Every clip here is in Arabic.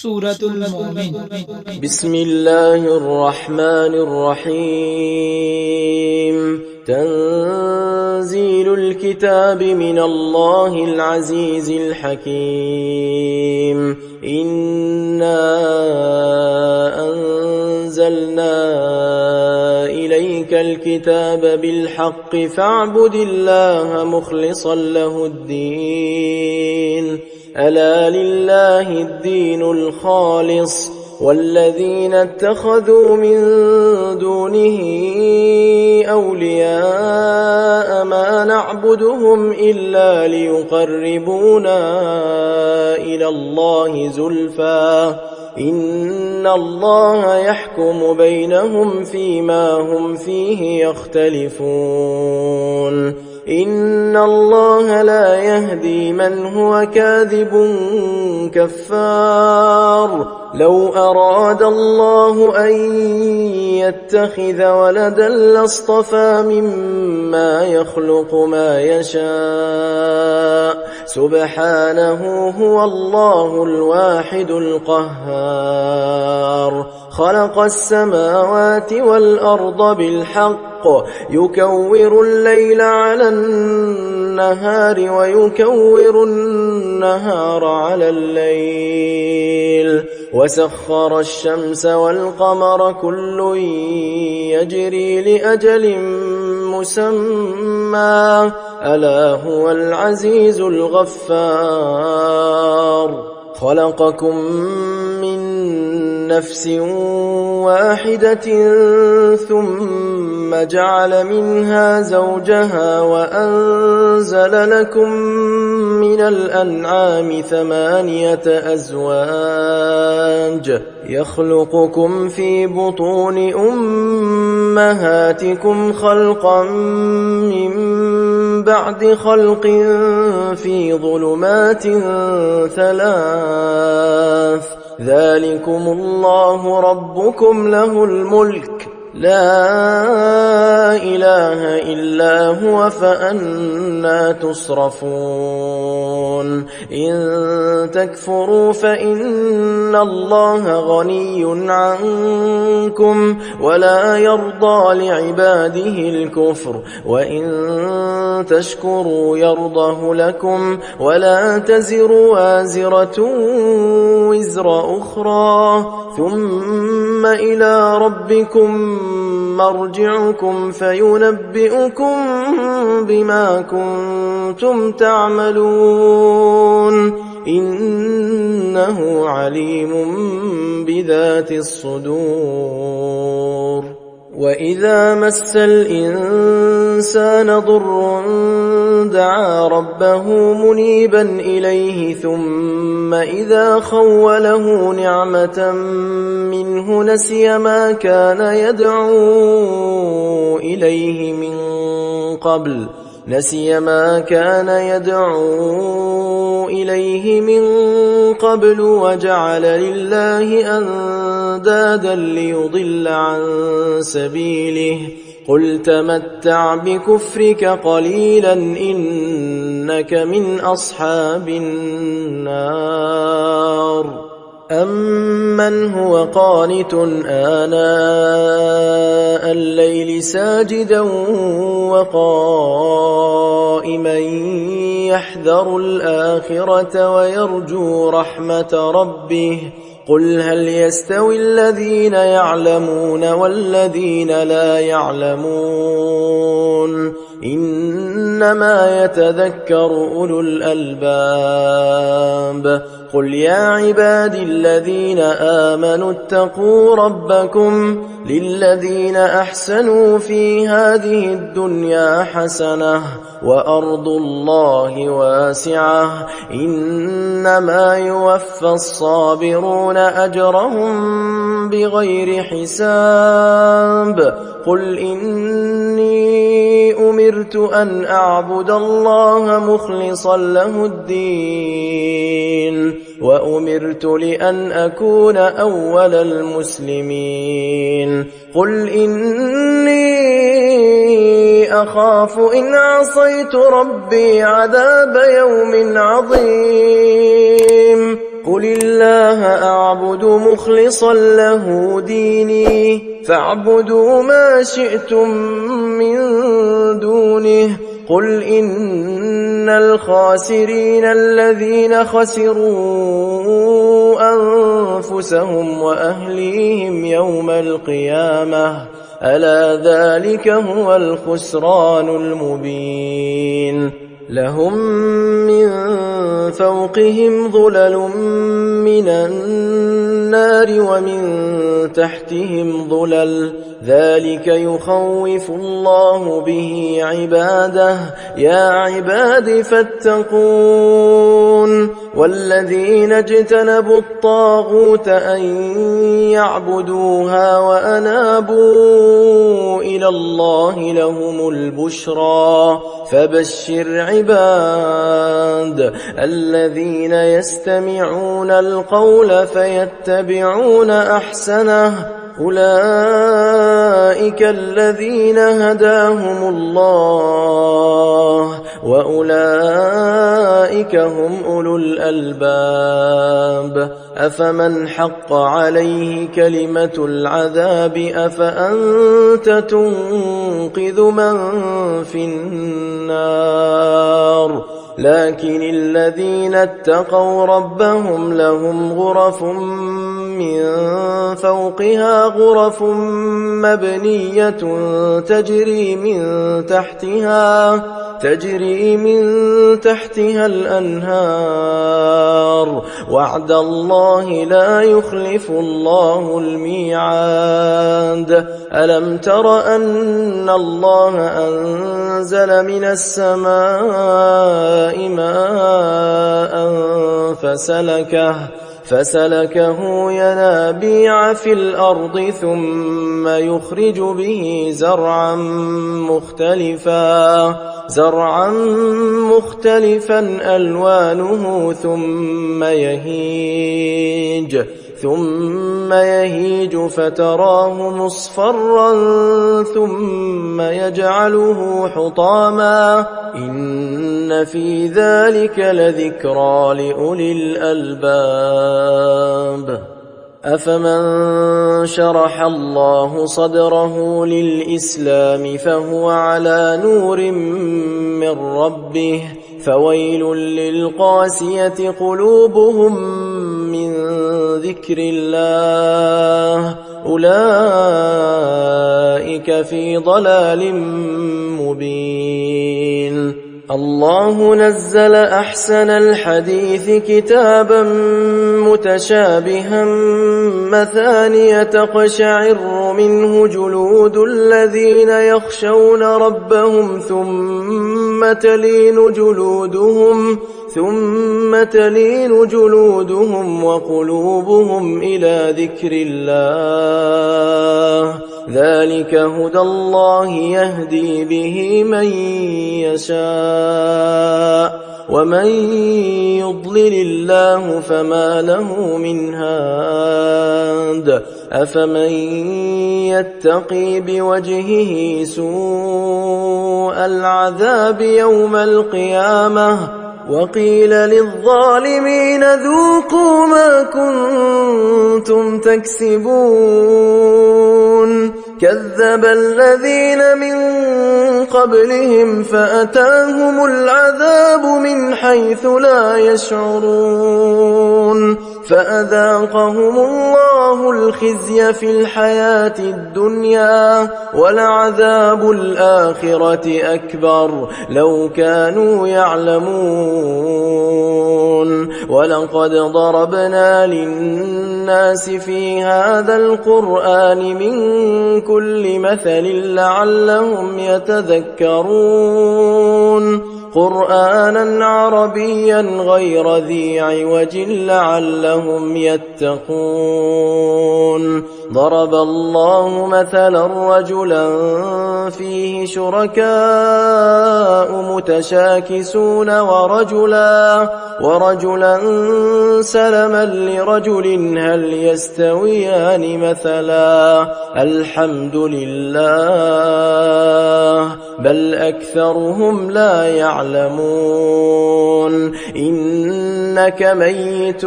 سورة المؤمن. بسم الله الرحمن الرحيم. تنزيل الكتاب من الله العزيز الحكيم. إنا أنزلنا إليك الكتاب بالحق فاعبد الله مخلصا له الدين. ألا لله الدين الخالص والذين اتخذوا من دونه أولياء ما نعبدهم إلا ليقربونا إلى الله زلفى إن الله يحكم بينهم فيما هم فيه يختلفون. إن الله لا يهدي من هو كاذب كفار. لو أراد الله أن يتخذ ولدا لاصطفى مما يخلق ما يشاء سبحانه هو الله الواحد القهار. خلق السماوات والأرض بالحق يكور الليل على النهار ويكور النهار على الليل وسخر الشمس والقمر كل يجري لأجل مسمى ألا هو العزيز الغفار. خلقكم من نفس واحدة ثم جعل منها زوجها وأنزل لكم من الأنعام 8 أزواج يخلقكم في بطون أمهاتكم خلقا من بعد خلق في ظلمات 3 ذلكم الله ربكم له الملك لا إله إلا هو فأنى تصرفون. إن تكفروا فإن الله غني عنكم ولا يرضى لعباده الكفر وإن تشكروا يرضه لكم ولا تزر وازرة وزر أخرى ثم إلى ربكم مرجعكم فينبئكم بما كنتم تعملون إنه عليم بذات الصدور. وإذا مس الإنسان ضر دعا ربه منيبا إليه ثم إذا خوله نعمة منه نسي ما كان يدعو إليه من قبل وجعل لله أندادا ليضل عن سبيله قل تمتع بكفرك قليلا إنك من أصحاب النار. أمن هو قانت آناء الليل ساجدا وقائما يحذر الآخرة ويرجو رحمة ربه قل هل يستوي الذين يعلمون والذين لا يعلمون إنما يتذكر أولو الألباب. قل يا عبادي الذين آمنوا اتقوا ربكم للذين أحسنوا في هذه الدنيا حسنة وأرض الله واسعة إنما يوفى الصابرون أجرهم بغير حساب. قل إني أمرت أن أعبد الله مخلصا له الدين وأمرت لأن أكون أول المسلمين. قل إني أخاف إن عصيت ربي عذاب يوم عظيم. قل الله أعبد مخلصا له ديني فاعبدوا ما شئتم من دونه قل إن الخاسرين الذين خسروا أنفسهم وأهليهم يوم القيامة ألا ذلك هو الخسران المبين لهم من فوقهم ظلل من النار ومن تحتهم ظلل ذلك يخوف الله به عباده يا عباد فاتقون والذين اجتنبوا الطاغوت أن يعبدوها وأنابوا إلى الله لهم البشرى فبشر عباد الذين يستمعون القول فيتبعون أحسنه أولئك الذين هداهم الله وأولئك هم أولو الألباب أفمن حق عليه كلمة العذاب أفأنت تنقذ من في النار لكن الذين اتقوا ربهم لهم غرف من فوقها غرف مبنية تجري من تحتها الأنهار وعد الله لا يخلف الله الميعاد ألم تر أن الله أنزل من السماء ماء فسلكه ينابيع في الأرض ثم يخرج به زرعا مختلفا ألوانه ثم يهيج فتراه مصفرا ثم يجعله حطاما إن في ذلك لذكرى لأولي الألباب أفمن شرح الله صدره للإسلام فهو على نور من ربه فويل للقاسية قلوبهم من ذكر الله أولئك في ضلال مبين الله نزل أحسن الحديث كتابا متشابها مثانية تقشعر منه جلود الذين يخشون ربهم ثم تلين جلودهم وقلوبهم إلى ذكر الله ذلك هدى الله يهدي به من يشاء ومن يضلل الله فما له من هاد أفمن يتقي بوجهه سوء العذاب يوم القيامة وقيل للظالمين ذوقوا ما كنتم تكسبون كذب الذين من قبلهم فأتاهم العذاب من حيث لا يشعرون فأذاقهم الله الخزي في الحياة الدنيا ولعذاب الآخرة أكبر لو كانوا يعلمون ولقد ضربنا للناس في هذا القرآن من كل مثل لعلهم يتذكرون قرآنا عربيا غير ذي عوج لعلهم يتقون ضرب الله مثلا رجلا فيه شركاء متشاكسون ورجلا سلما لرجل هل يستويان مثلا الحمد لله بل أكثرهم لا يعلمون يعلمون إنك ميت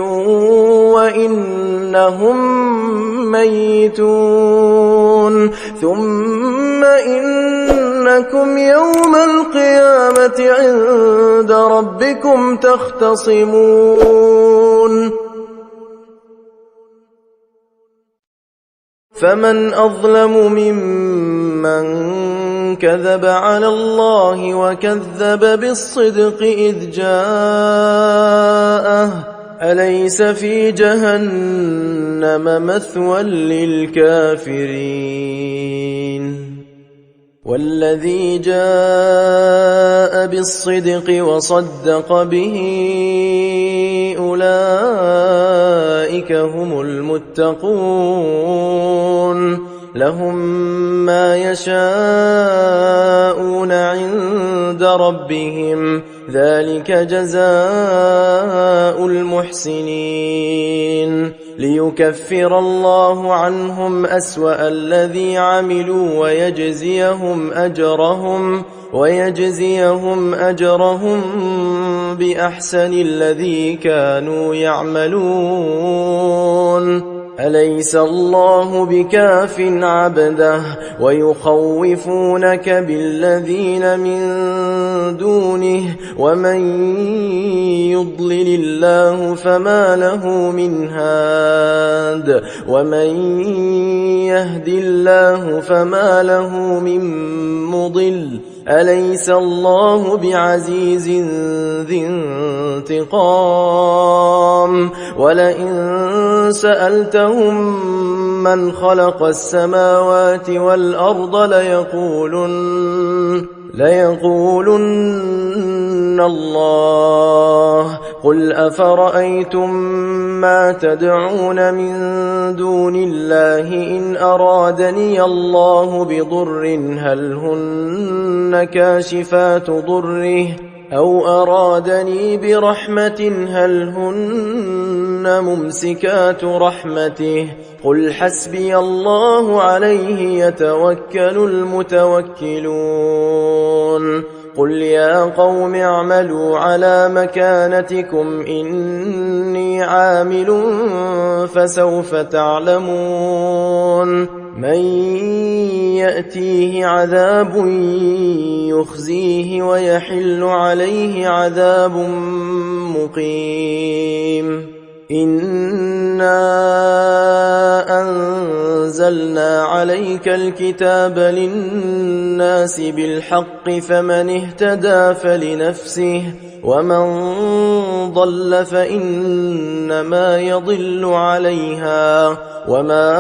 وإنهم ميتون ثم إنكم يوم القيامة عند ربكم تختصمون فمن أظلم ممن كذب على الله وكذب بالصدق إذ جاءه أليس في جهنم مثوى للكافرين والذي جاء بالصدق وصدق به أولئك هم المتقون لهم ما يشاءون عند ربهم ذلك جزاء المحسنين ليكفر الله عنهم أسوأ الذي عملوا ويجزيهم أجرهم بأحسن الذي كانوا يعملون أليس الله بكاف عبده ويخوفونك بالذين من دونه ومن يضلل الله فما له من هاد ومن يهد الله فما له من مضل أليس الله بعزيز ذي انتقام ولئن سألتهم من خلق السماوات والأرض ليقولن الله قل أفرأيتم ما تدعون من دون الله إن أرادني الله بضر هل هن كاشفات ضره أو أرادني برحمة هل هن ممسكات رحمته قل حسبي الله عليه يتوكل المتوكلون قل يا قوم اعملوا على مكانتكم إني عامل فسوف تعلمون من يأتيه عذاب يخزيه ويحل عليه عذاب مقيم إنا أنزلنا عليك الكتاب للناس بالحق فمن اهتدى فلنفسه ومن ضل فإنما يضل عليها وما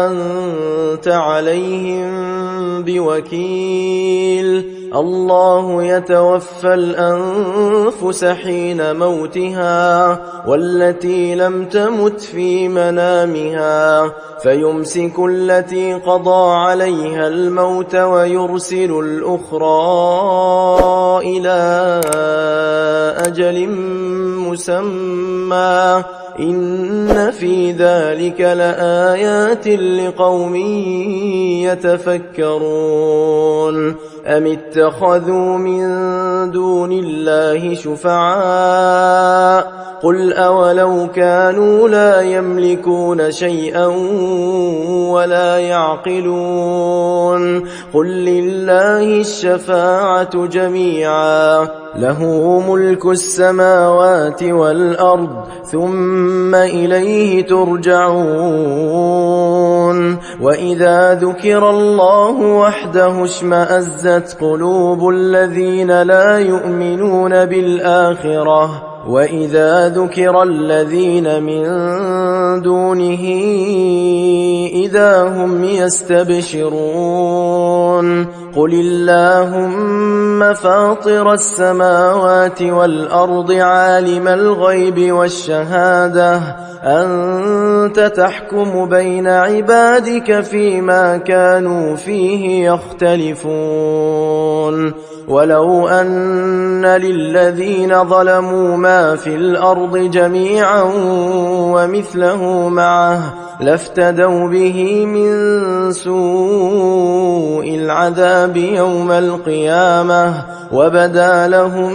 أنت عليهم بوكيل الله يتوفى الأنفس حين موتها والتي لم تمت في منامها فيمسك التي قضى عليها الموت ويرسل الأخرى إلى أجل مسمى إن في ذلك لآيات لقوم يتفكرون أم اتخذوا من دون الله شفعاء قل أولو كانوا لا يملكون شيئا ولا يعقلون قل لله الشفاعة جميعا له ملك السماوات والأرض ثم إليه ترجعون وإذا ذكر الله وحده اشمأزت قلوب الذين لا يؤمنون بالآخرة وإذا ذكر الذين من دونه إذا هم يستبشرون قل اللهم فاطر السماوات والأرض عالم الغيب والشهادة أنت تحكم بين عبادك فيما كانوا فيه يختلفون ولو أن للذين ظلموا ما في الأرض جميعا ومثله معه لافتدوا به من سوء العذاب يوم القيامة وبدا لهم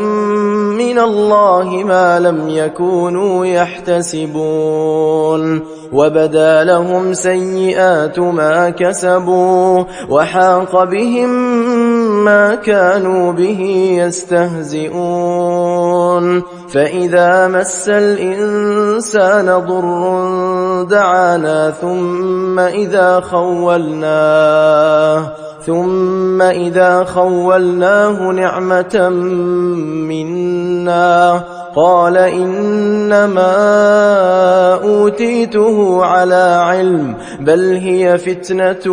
من الله ما لم يكونوا يحتسبون وبدا لهم سيئات ما كسبوا وحاق بهم ما كانوا به يستهزئون فإذا مس الإنسان ضر دعانا ثم إذا خولناه نعمة منا قال إنما أوتيته على علم بل هي فتنة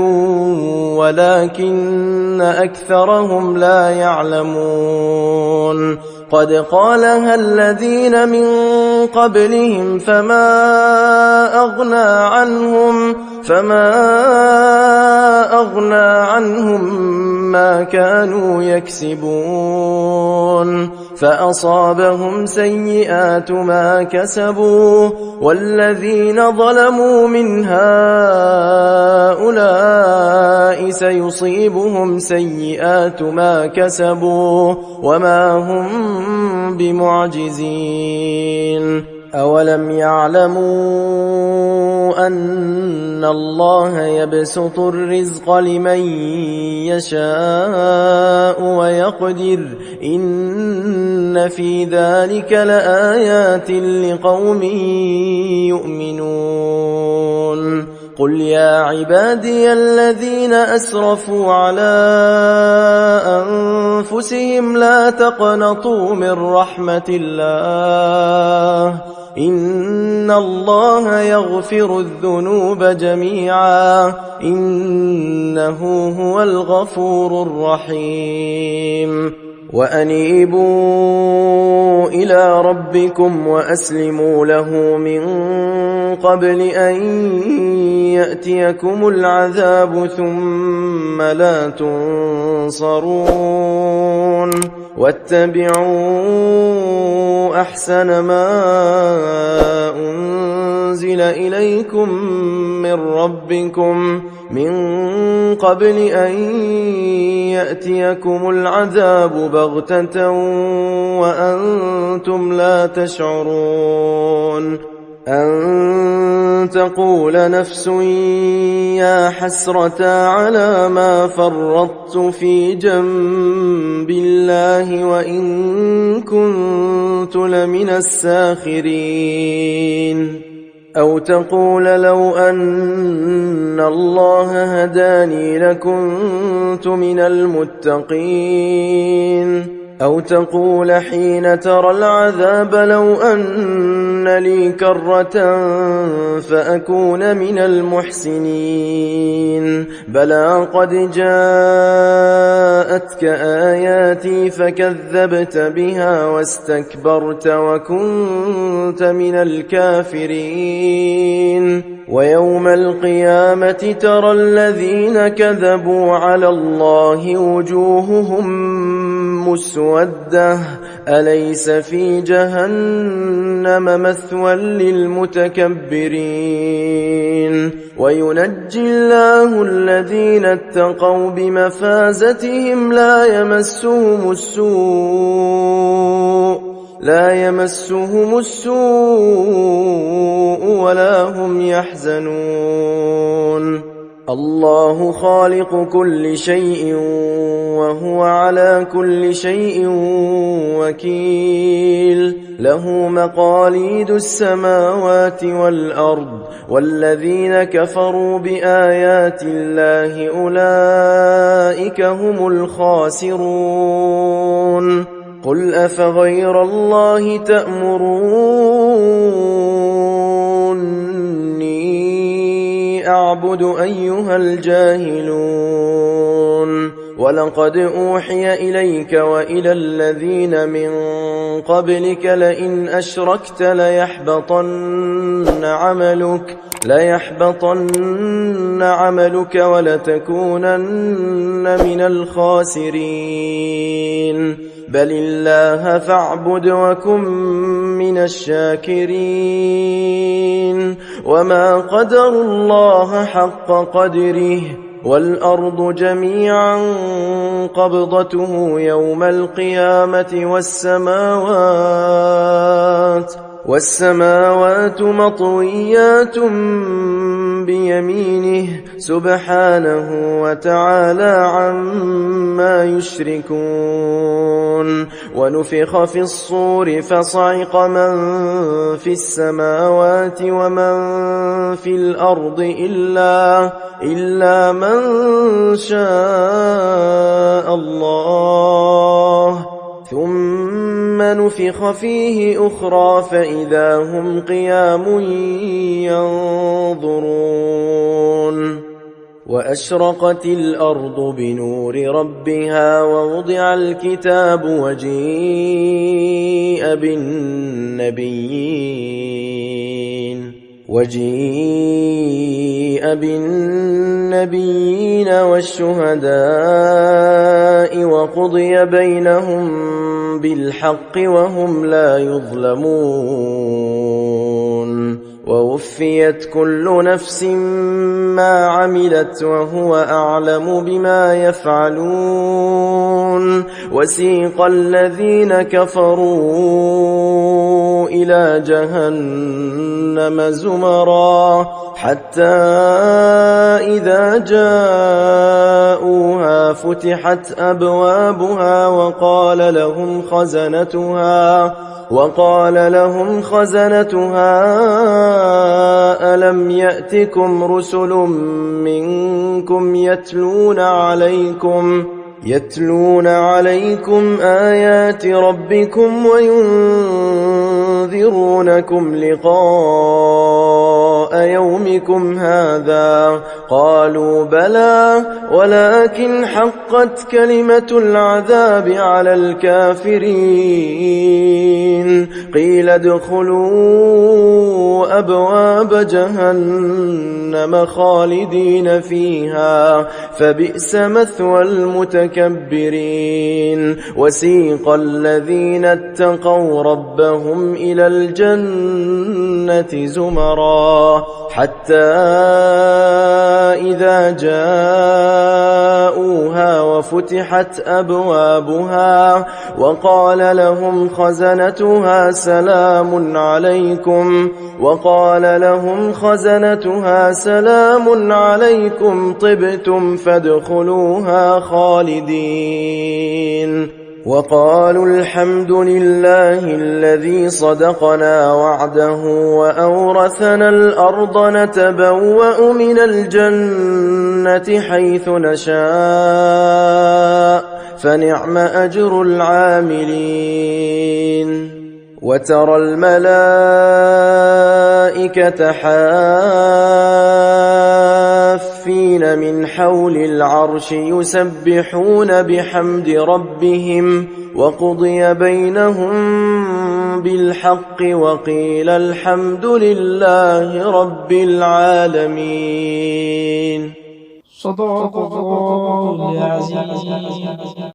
ولكن أكثرهم لا يعلمون قد قالها الذين من قبلهم فما أغنى عنهم ما كانوا يكسبون فأصابهم سيئات ما كسبوا والذين ظلموا من هؤلاء سيصيبهم سيئات ما كسبوا وما هم بمعجزين أولم يعلموا أن الله يبسط الرزق لمن يشاء ويقدر إن في ذلك لآيات لقوم يؤمنون قل يا عبادي الذين أسرفوا على أنفسهم لا تقنطوا من رحمة الله إن الله يغفر الذنوب جميعا إنه هو الغفور الرحيم وأنيبوا إلى ربكم وأسلموا له من قبل أن يأتيكم العذاب ثم لا تنصرون واتبعوا أحسن ما أنزل إليكم من ربكم من قبل أن يأتيكم العذاب بغتة وأنتم لا تشعرون أن تقول نفس يا حسرة على ما فرطت في جنب الله وإن كنت لمن الساخرين أو تقول لو أن الله هداني لكنت من المتقين أو تقول حين ترى العذاب لو أن لي كرة فأكون من المحسنين بلى قد جاءتك آياتي فكذبت بها واستكبرت وكنت من الكافرين ويوم القيامة ترى الذين كذبوا على الله وجوههم مسودة أليس في جهنم مثوى للمتكبرين وينجي الله الذين اتقوا بمفازتهم لا يمسهم السوء ولا هم يحزنون الله خالق كل شيء وهو على كل شيء وكيل له مقاليد السماوات والأرض والذين كفروا بآيات الله أولئك هم الخاسرون قل أفغير الله تأمروني أعبد أيها الجاهلون ولقد أوحي إليك وإلى الذين من قبلك لئن أشركت ليحبطن عملك ولتكونن من الخاسرين بل الله فاعبد وكن من الشاكرين وما قدروا الله حق قدره والأرض جميعا قبضته يوم القيامة والسماوات مطويات بيمينه سبحانه وتعالى عما يشركون ونفخ في الصور فصعق من في السماوات ومن في الأرض إلا من شاء الله ثم نفخ فيه أخرى فإذا هم قيام ينظرون وأشرقت الأرض بنور ربها ووضع الكتاب وجيء بالنبيين والشهداء وقضي بينهم بالحق وهم لا يظلمون ووفيت كل نفس ما عملت وهو أعلم بما يفعلون وسيق الذين كفروا إلى جهنم زمرا حتى إذا جاءوها فتحت أبوابها وقال لهم خزنتها ألم يأتكم رسل منكم يتلون عليكم آيات ربكم وينذرونكم لقاء يومكم هذا قالوا بلى ولكن حقت كلمة العذاب على الكافرين قيل ادخلوا أبواب جهنم خالدين فيها فبئس مثوى المتكبرين وسيق الذين اتقوا ربهم إلى الجنة زمرا حتى إذا جاءوها وفتحت أبوابها وقال لهم خزنتها سلام عليكم طبتم فادخلوها خالدين وقالوا الحمد لله الذي صدقنا وعده وأورثنا الأرض نتبوأ من الجنة حيث نشاء فنعم أجر العاملين وترى الملائكة حافين من حول العرش يسبحون بحمد ربهم وقضي بينهم بالحق وقيل الحمد لله رب العالمين. صدق الله العظيم.